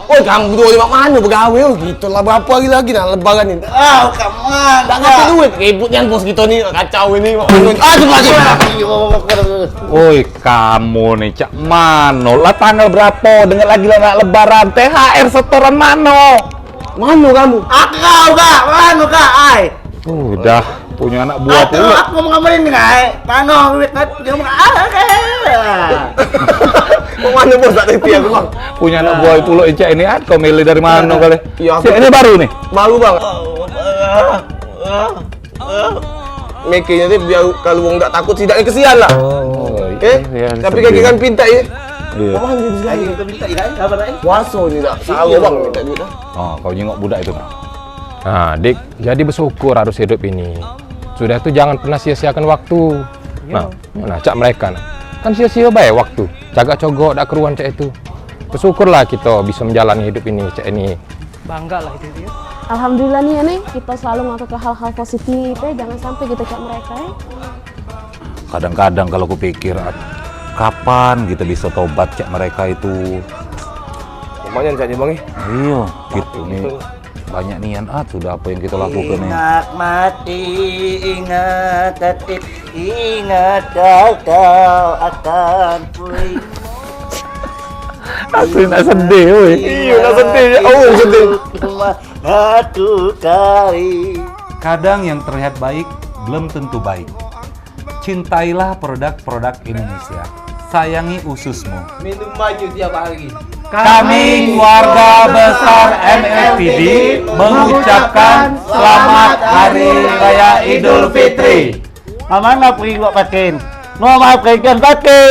Oh, kamu berdua di mana begawe? Oh, gitu lah. Berapa hari lagi nak lebaran ini? Kamu Tak ngasih duit. Ributnya bos kita ni. Kacau ini. Cepat lagi. Woi, kamu nih Cak Mano. Lah tanggal berapa? Dengar lagi lah nak lebaran. THR setoran mano. Mana kamu? Kau kak, mana kak? Ai. Udah punya anak buah pula. Aku mau ngamarin kak. Mana duit dia mau Mau mana bos tak tipu aku bang? Punya anak buah pula Cak ini kau milih dari mana kali? Iya, Si, ini baru nih. Malu bang. Makanya ni biar kalau orang tak takut tidaknya kesian lah. Oh, Iya, tapi kaki kan pinta ya. Iya. Mana dia sekali? Kita minta ikan apa nih? Puasa ni tak salah bang minta duit dah. Oh, kau nyengok budak itu. Nah, Dik, jadi bersyukur harus hidup ini. Sudah itu jangan pernah sia-siakan waktu. Nah, Cak mereka nah. Kan sia-sia baik waktu. Jaga cogok dak keruan Cak itu. Bersyukurlah kita bisa menjalani hidup ini Cak ini. Bangga lah itu dia. Alhamdulillah nih kita selalu ngatur ke hal-hal positif jangan sampai kita kayak mereka Kadang-kadang kalau kupikir kapan kita bisa tobat Cak mereka itu. Lumayan saja bang Iya, gitu nih. Banyak nian sudah apa yang kita lakukan nih. Ingat mati, ingat detik, ingat kau akan pulih. Aku nak sedih, woi. Iya, nak sedih. Oh, sedih. Satu kali. Kadang yang terlihat baik belum tentu baik. Cintailah produk-produk Indonesia. Sayangi ususmu. Minum maju tiap hari. Kami keluarga besar MLPD mengucapkan selamat Hari Raya Idul Fitri. Mana pergi gua pakai? Mau maafkan pakai.